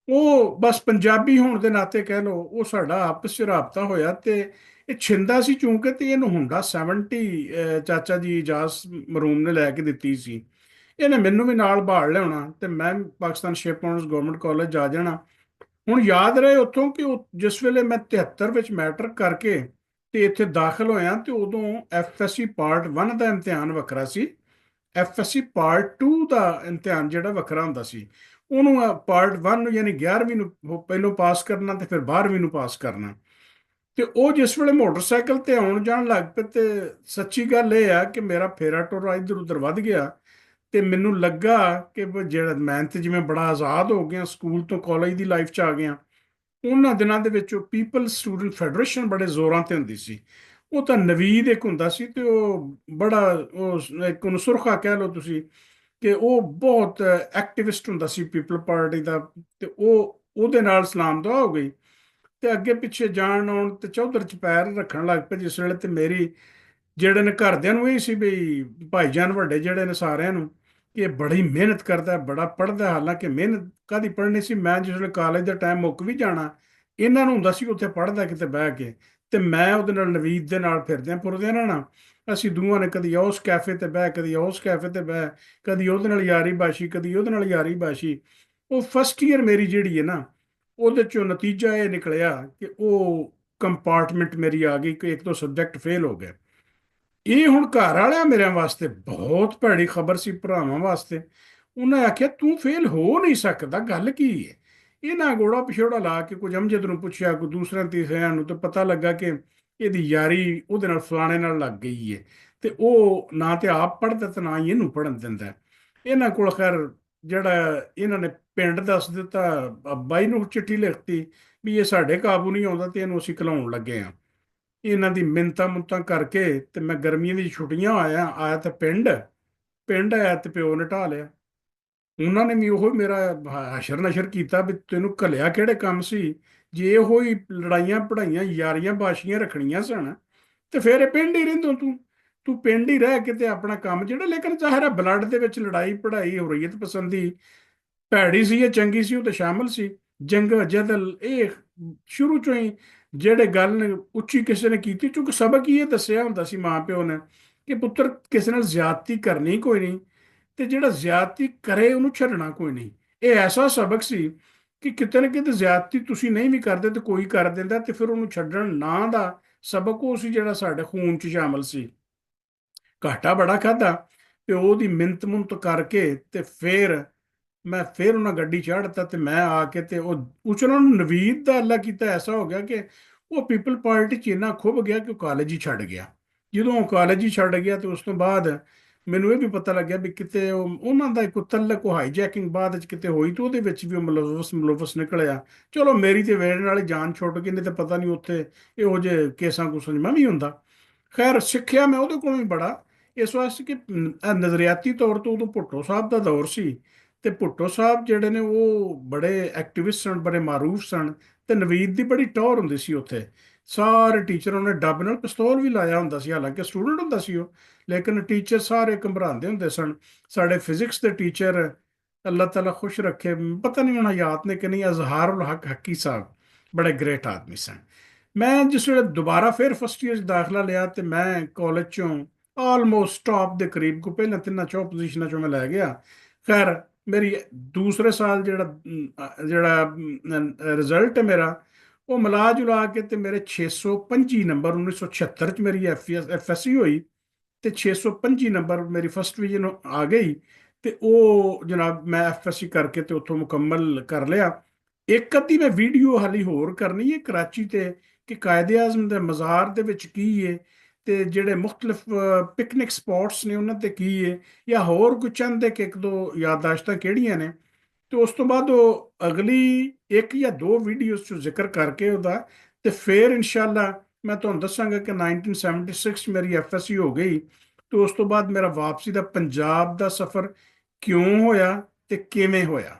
ਉਹ ਬਸ ਪੰਜਾਬੀ ਹੋਣ ਦੇ ਨਾਤੇ ਕਹਿ ਲਓ, ਉਹ ਸਾਡਾ ਆਪਸ 'ਚ ਰਾਬਤਾ ਹੋਇਆ। ਤੇ ਇਹ ਛਿੰਦਾ ਸੀ ਚੂੰਕਿ, ਤੇ ਇਹਨੂੰ ਹੁੰਦਾ 70 ਚਾਚਾ ਜੀ ਇਜਾਜ਼ ਮਰਹੂਮ ਨੇ ਲੈ ਕੇ ਦਿੱਤੀ ਸੀ। ਇਹਨੇ ਮੈਨੂੰ ਵੀ ਨਾਲ ਬਾੜ ਲਿਆਉਣਾ, ਤੇ ਮੈਂ Pakistan ship honours government college ਜਾ ਜਾਣਾ। ਹੁਣ ਯਾਦ ਰਹੇ ਉੱਥੋਂ ਕਿ ਉਹ ਜਿਸ ਵੇਲੇ ਮੈਂ 73 ਵਿੱਚ ਮੈਟ੍ਰਿਕ ਕਰਕੇ ਤੇ ਇੱਥੇ ਦਾਖਲ ਹੋਇਆ, ਤੇ ਉਦੋਂ ਐਫਐਸਸੀ ਪਾਰਟ 1 ਦਾ ਇਮਤਿਹਾਨ ਵੱਖਰਾ ਸੀ, ਐਫਐਸਸੀ ਪਾਰਟ 2 ਦਾ ਇਮਤਿਹਾਨ ਜਿਹੜਾ ਵੱਖਰਾ ਹੁੰਦਾ ਸੀ। ਉਹਨੂੰ ਪਾਰਟ 1 ਨੂੰ ਯਾਨੀ 11ਵੀਂ ਨੂੰ ਪਹਿਲੋਂ ਪਾਸ ਕਰਨਾ, ਤੇ ਫਿਰ 12ਵੀਂ ਨੂੰ ਪਾਸ ਕਰਨਾ। ਤੇ ਉਹ ਜਿਸ ਵੇਲੇ ਮੋਟਰਸਾਈਕਲ ਤੇ ਆਉਣ ਜਾਣ ਲੱਗ ਪਏ, ਤੇ ਸੱਚੀ ਗੱਲ ਇਹ ਆ ਕਿ ਮੇਰਾ ਫੇਰਾ ਟੋਰਾ ਇੱਧਰ ਉੱਧਰ ਵੱਧ ਗਿਆ। ਤੇ ਮੈਨੂੰ ਲੱਗਾ ਕਿ ਜਿਹੜਾ ਮੈਂ ਤੇ ਜਿਵੇਂ ਬੜਾ ਆਜ਼ਾਦ ਹੋ ਗਿਆ, ਸਕੂਲ ਤੋਂ ਕਾਲਜ ਦੀ ਲਾਈਫ 'ਚ ਆ ਗਿਆ। ਉਹਨਾਂ ਦਿਨਾਂ ਦੇ ਵਿੱਚ ਉਹ ਪੀਪਲ ਸਟੂਡੈਂਟ ਫੈਡਰੇਸ਼ਨ ਬੜੇ ਜ਼ੋਰਾਂ ਤੇ ਹੁੰਦੀ ਸੀ। ਉਹ ਤਾਂ ਨਵੀਦ ਇੱਕ ਹੁੰਦਾ ਸੀ, ਤੇ ਉਹ ਬੜਾ, ਉਹ ਇੱਕ ਉਹਨੂੰ ਸੁਰਖਾ ਕਹਿ ਲਓ ਤੁਸੀਂ, ਕਿ ਉਹ ਬਹੁਤ ਐਕਟਿਵਿਸਟ ਹੁੰਦਾ ਸੀ ਪੀਪਲ ਪਾਰਟੀ ਦਾ। ਤੇ ਉਹ ਉਹਦੇ ਨਾਲ ਸਲਾਮ ਦੁਆ ਹੋ ਗਈ, ਤੇ ਅੱਗੇ ਪਿੱਛੇ ਜਾਣ ਆਉਣ ਤੇ ਚੌਧਰ ਚ ਪੈਰ ਰੱਖਣ ਲੱਗ ਪਏ ਜਿਸ ਵੇਲੇ। ਤੇ ਮੇਰੀ ਜਿਹੜੇ ਨੇ ਘਰਦਿਆਂ ਨੂੰ ਇਹ ਸੀ ਵੀ ਭਾਈਜਾਨ ਵੱਡੇ ਜਿਹੜੇ ਨੇ ਸਾਰਿਆਂ ਨੂੰ, ਕਿ ਇਹ ਬੜੀ ਮਿਹਨਤ ਕਰਦਾ, ਬੜਾ ਪੜ੍ਹਦਾ। ਹਾਲਾਂਕਿ ਮਿਹਨਤ ਕਾਹਦੀ ਪੜ੍ਹਨੀ ਸੀ, ਮੈਂ ਜਿਸ ਵੇਲੇ ਕਾਲਜ ਦਾ ਟਾਈਮ ਮੁੱਕ ਵੀ ਜਾਣਾ, ਇਹਨਾਂ ਨੂੰ ਹੁੰਦਾ ਸੀ ਉੱਥੇ ਪੜ੍ਹਦਾ ਕਿਤੇ ਬਹਿ ਕੇ, ਤੇ ਮੈਂ ਉਹਦੇ ਨਾਲ ਨਵੀਦ ਦੇ ਨਾਲ ਫਿਰਦਿਆਂ ਫੁਰਦਿਆਂ ਰਹਿਣਾ। ਅਸੀਂ ਦੋਵਾਂ ਨੇ ਕਦੀ ਉਸ ਕੈਫੇ ਤੇ ਬਹਿ, ਕਦੀ ਉਸ ਕੈਫੇ ਤੇ ਬਹਿ, ਕਦੀ ਉਹਦੇ ਨਾਲ ਯਾਰੀ ਬਾਸ਼ੀ, ਕਦੀ ਉਹਦੇ ਨਾਲ ਯਾਰੀ ਬਾਸ਼ੀ। ਉਹ ਫਸਟ ਈਅਰ ਮੇਰੀ ਜਿਹੜੀ ਹੈ ਨਾ, ਉਹਦੇ ਚੋਂ ਨਤੀਜਾ ਇਹ ਨਿਕਲਿਆ ਕਿ ਉਹ ਕੰਪਾਰਟਮੈਂਟ ਮੇਰੀ ਆ ਗਈ ਕਿ ਇੱਕ ਦੋ ਸਬਜੈਕਟ ਫੇਲ ਹੋ ਗਏ। ਇਹ ਹੁਣ ਘਰ ਵਾਲਿਆਂ ਮੇਰਿਆਂ ਵਾਸਤੇ ਬਹੁਤ ਭੈੜੀ ਖਬਰ ਸੀ, ਭਰਾਵਾਂ ਵਾਸਤੇ। ਉਹਨਾਂ ਆਖਿਆ ਤੂੰ ਫੇਲ ਹੋ ਨਹੀਂ ਸਕਦਾ, ਗੱਲ ਕੀ ਹੈ? ਇਹਨਾਂ ਗੋੜਾ ਪਿਛੋੜਾ ਲਾ ਕੇ ਕੁਝ ਅਮਜਦ ਨੂੰ ਪੁੱਛਿਆ, ਕੋਈ ਦੂਸਰਿਆਂ ਤੀਸਰਿਆਂ ਨੂੰ, ਤੇ ਪਤਾ ਲੱਗਾ ਕਿ ਇਹਦੀ ਯਾਰੀ ਉਹਦੇ ਨਾਲ ਫਲਾਣੇ ਨਾਲ ਲੱਗ ਗਈ ਹੈ। ਤੇ ਉਹ ਨਾ ਤੇ ਆਪ ਪੜ੍ਹਦਾ ਤੇ ਨਾ ਹੀ ਇਹਨੂੰ ਪੜ੍ਹਨ ਦਿੰਦਾ। ਇਹਨਾਂ ਕੋਲ ਖੈਰ ਜਿਹੜਾ ਇਹਨਾਂ ਨੇ ਪਿੰਡ ਦੱਸ ਦਿੱਤਾ, ਬਾਈ ਨੂੰ ਚਿੱਠੀ ਲਿਖਤੀ ਵੀ ਇਹ ਸਾਡੇ ਕਾਬੂ ਨਹੀਂ ਆਉਂਦਾ, ਤੇ ਇਹਨੂੰ ਅਸੀਂ ਘਲਾਉਣ ਲੱਗੇ ਆ। ਇਹਨਾਂ ਦੀ ਮਿੰਨਤਾਂ ਮੁੰਤਾਂ ਕਰਕੇ ਤੇ ਮੈਂ ਗਰਮੀਆਂ ਦੀ ਛੁੱਟੀਆਂ ਆਇਆ ਤੇ ਪਿੰਡ ਆਇਆ, ਤੇ ਪਿਓ ਨੇ ਢਾਹ ਲਿਆ। ਉਹਨਾਂ ਨੇ ਵੀ ਉਹ ਮੇਰਾ ਹਸ਼ਰ ਨਸ਼ਰ ਕੀਤਾ ਵੀ ਤੈਨੂੰ ਘਲਿਆ ਕਿਹੜੇ ਕੰਮ ਸੀ? ਜੇ ਇਹੋ ਹੀ ਲੜਾਈਆਂ ਪੜਾਈਆਂ ਯਾਰੀਆਂ ਬਾਸ਼ੀਆਂ ਰੱਖਣੀਆਂ ਸਨ, ਤੇ ਫਿਰ ਇਹ ਪਿੰਡ ਹੀ ਰਹਿੰਦੋ ਤੂੰ। ਤੂੰ ਪਿੰਡ ਹੀ ਰਹਿ ਕੇ ਤੇ ਆਪਣਾ ਕੰਮ ਜਿਹੜਾ, ਲੇਕਿਨ ਜ਼ਾਹਿਰ ਹੈ ਬਲੱਡ ਦੇ ਵਿੱਚ ਲੜਾਈ ਪੜਾਈ ਹੁਰੀਅਤ ਪਸੰਦੀ ਭੈੜੀ ਸੀ ਜਾਂ ਚੰਗੀ ਸੀ, ਉਹ ਤਾਂ ਸ਼ਾਮਲ ਸੀ। ਜੰਗ ਜਦਲ ਇਹ ਸ਼ੁਰੂ ਚੋਂ ਹੀ ਜਿਹੜੇ ਗੱਲ ਨੇ ਉੱਚੀ ਕਿਸੇ ਨੇ ਕੀਤੀ, ਕਿਉਂਕਿ ਸਬਕ ਹੀ ਇਹ ਦੱਸਿਆ ਹੁੰਦਾ ਸੀ ਮਾਂ ਪਿਓ ਨੇ ਕਿ ਪੁੱਤਰ ਕਿਸੇ ਨਾਲ ਜ਼ਿਆਦਤੀ ਕਰਨੀ ਕੋਈ ਨਹੀਂ, ਤੇ ਜਿਹੜਾ ਜ਼ਿਆਦਤੀ ਕਰੇ ਉਹਨੂੰ ਛੱਡਣਾ ਕੋਈ ਨਹੀਂ। ਇਹ ਐਸਾ ਸਬਕ ਸੀ ਕਿ ਕਿਤੇ ਨਾ ਕਿਤੇ ਜ਼ਿਆਦਤੀ ਤੁਸੀਂ ਨਹੀਂ ਵੀ ਕਰਦੇ ਤੇ ਕੋਈ ਕਰ ਦਿੰਦਾ, ਤੇ ਫਿਰ ਉਹਨੂੰ ਛੱਡਣ ਨਾ ਦਾ ਸਬਕ ਉਹ ਸੀ ਜਿਹੜਾ ਸਾਡੇ ਖੂਨ 'ਚ ਸ਼ਾਮਲ ਸੀ। ਘਾਟਾ ਬੜਾ ਖਾਦਾ, ਪਿਓ ਦੀ ਮਿੰਤ ਮੁੰਤ ਕਰਕੇ ਤੇ ਫਿਰ ਉਹਨਾਂ ਗੱਡੀ ਚੜ੍ਹਤਾ, ਤੇ ਮੈਂ ਆ ਕੇ ਤੇ ਉਹ ਚ ਉਹਨਾਂ ਨੂੰ ਨਵੀਦ ਦਾ ਅੱਲਾ ਕੀਤਾ ਐਸਾ ਹੋ ਗਿਆ ਕਿ ਉਹ ਪੀਪਲ ਪਾਰਟੀ ਚ ਇੰਨਾ ਖੁੱਭ ਗਿਆ ਕਿ ਉਹ ਕਾਲਜ ਹੀ ਛੱਡ ਗਿਆ। ਜਦੋਂ ਉਹ ਕਾਲਜ ਹੀ ਛੱਡ ਗਿਆ, ਤੇ ਉਸ ਤੋਂ ਬਾਅਦ ਮੈਨੂੰ ਇਹ ਵੀ ਪਤਾ ਲੱਗਿਆ ਵੀ ਕਿਤੇ ਉਹਨਾਂ ਦਾ ਇੱਕ ਤਲਕ ਉਹ ਹਾਈਜੈਕਿੰਗ ਬਾਅਦ ਚ ਕਿਤੇ ਹੋਈ, ਤੇ ਉਹਦੇ ਵਿੱਚ ਵੀ ਉਹ ਮਲਵਸ ਨਿਕਲਿਆ। ਚਲੋ ਮੇਰੀ ਤੇ ਵੇੜ ਨਾਲ ਹੀ ਜਾਨ ਛੁੱਟ ਗਈ, ਨਹੀਂ ਤੇ ਪਤਾ ਨਹੀਂ ਉੱਥੇ ਇਹੋ ਜਿਹੇ ਕੇਸਾਂ ਕੁਸਾਂ 'ਚ ਮੈਂ ਵੀ ਹੁੰਦਾ। ਖੈਰ ਸਿੱਖਿਆ ਮੈਂ ਉਹਦੇ ਕੋਲੋਂ ਵੀ ਬੜਾ, ਇਸ ਵਾਸਤੇ ਕਿ ਨਜ਼ਰਿਆਤੀ ਤੌਰ ਤੋਂ ਉਦੋਂ ਭੁੱਟੋ ਸਾਹਿਬ ਦਾ ਦੌਰ ਸੀ, ਤੇ ਭੁੱਟੋ ਸਾਹਿਬ ਜਿਹੜੇ ਨੇ ਉਹ ਬੜੇ ਐਕਟਿਵਿਸਟ ਸਨ, ਬੜੇ ਮਾਰੂਫ ਸਨ। ਤੇ ਨਵੀਦ ਦੀ ਬੜੀ ਟੌਰ ਹੁੰਦੀ ਸੀ ਉੱਥੇ। ਸਾਰੇ ਟੀਚਰਾਂ ਨੇ ਡੱਬ ਨਾਲ ਪਿਸਤੌਲ ਵੀ ਲਾਇਆ ਹੁੰਦਾ ਸੀ, ਹਾਲਾਂਕਿ ਸਟੂਡੈਂਟ ਹੁੰਦਾ ਸੀ ਉਹ, ਲੇਕਿਨ ਟੀਚਰ ਸਾਰੇ ਘਬਰਾਉਂਦੇ ਹੁੰਦੇ ਸਨ। ਸਾਡੇ ਫਿਜ਼ਿਕਸ ਦੇ ਟੀਚਰ ਅੱਲਾਹ ਤਾਲਾ ਖੁਸ਼ ਰੱਖੇ, ਪਤਾ ਨਹੀਂ ਹੁਣ ਹਯਾਤ ਨੇ ਕਿ ਨਹੀਂ, ਅਜ਼ਹਾਰੁਲ ਹਕ ਹੱਕੀ ਸਾਹਿਬ ਬੜੇ ਗ੍ਰੇਟ ਆਦਮੀ ਸਨ। ਮੈਂ ਜਿਸ ਵੇਲੇ ਦੁਬਾਰਾ ਫਿਰ ਫਸਟ ਈਅਰ 'ਚ ਦਾਖਲਾ ਲਿਆ, ਤੇ ਮੈਂ ਕਾਲਜ ਚੋਂ ਆਲਮੋਸਟ ਟਾਪ ਦੇ ਕਰੀਬ, ਕੋ ਪਹਿਲਾਂ ਤਿੰਨਾਂ ਚੌ ਪੋਜੀਸ਼ਨਾਂ ਚੋਂ ਮੈਂ ਲੈ ਗਿਆ। ਖੈਰ ਮੇਰੀ ਦੂਸਰੇ ਸਾਲ ਜਿਹੜਾ ਰਿਜ਼ਲਟ ਹੈ ਮੇਰਾ, ਉਹ ਮਿਲਾ ਜੁਲਾ ਕੇ ਤੇ ਮੇਰੇ 625 ਨੰਬਰ 1976 ਚ ਮੇਰੀ ਐਫਐਸਸੀ ਹੋਈ, ਤੇ 625 ਨੰਬਰ ਮੇਰੀ ਫਸਟ ਡਿਵੀਜ਼ਨ ਆ ਗਈ। ਤੇ ਉਹ ਜਨਾਬ ਮੈਂ ਐਫਐਸਸੀ ਕਰਕੇ ਤੇ ਉੱਥੋਂ ਮੁਕੰਮਲ ਕਰ ਲਿਆ। ਇੱਕ ਅੱਧੀ ਮੈਂ ਵੀਡੀਓ ਹਾਲੀ ਹੋਰ ਕਰਨੀ ਹੈ ਕਰਾਚੀ ਤੇ, ਕਿ ਕਾਇਦੇ ਆਜ਼ਮ ਦੇ ਮਜ਼ਾਰ ਦੇ ਵਿੱਚ ਕੀ ਹੈ, ਤੇ ਜਿਹੜੇ ਮੁxtਲਿਫ ਪਿਕਨਿਕ ਸਪੌਟਸ ਨੇ ਉਹਨਾਂ ਤੇ ਕੀ ਹੈ, ਜਾਂ ਹੋਰ ਕੋਈ ਚੰਦ ਇੱਕ ਦੋ ਯਾਦਾਸ਼ਤਾਂ ਕਿਹੜੀਆਂ ਨੇ। ਤੇ ਉਸ ਤੋਂ ਬਾਅਦ ਉਹ ਅਗਲੀ ਇੱਕ ਜਾਂ ਦੋ ਵੀਡੀਓਜ਼ 'ਚ ਜ਼ਿਕਰ ਕਰਕੇ ਉਹਦਾ, ਤੇ ਫਿਰ ਇਨਸ਼ਾਅੱਲਾ ਮੈਂ ਤੁਹਾਨੂੰ ਦੱਸਾਂਗਾ ਕਿ 1976 'ਚ ਮੇਰੀ ਐਫਐਸਸੀ ਹੋ ਗਈ। ਤੇ ਉਸ ਤੋਂ ਬਾਅਦ ਮੇਰਾ ਵਾਪਸੀ ਦਾ ਪੰਜਾਬ ਦਾ ਸਫ਼ਰ ਕਿਉਂ ਹੋਇਆ, ਤੇ ਕਿਵੇਂ ਹੋਇਆ?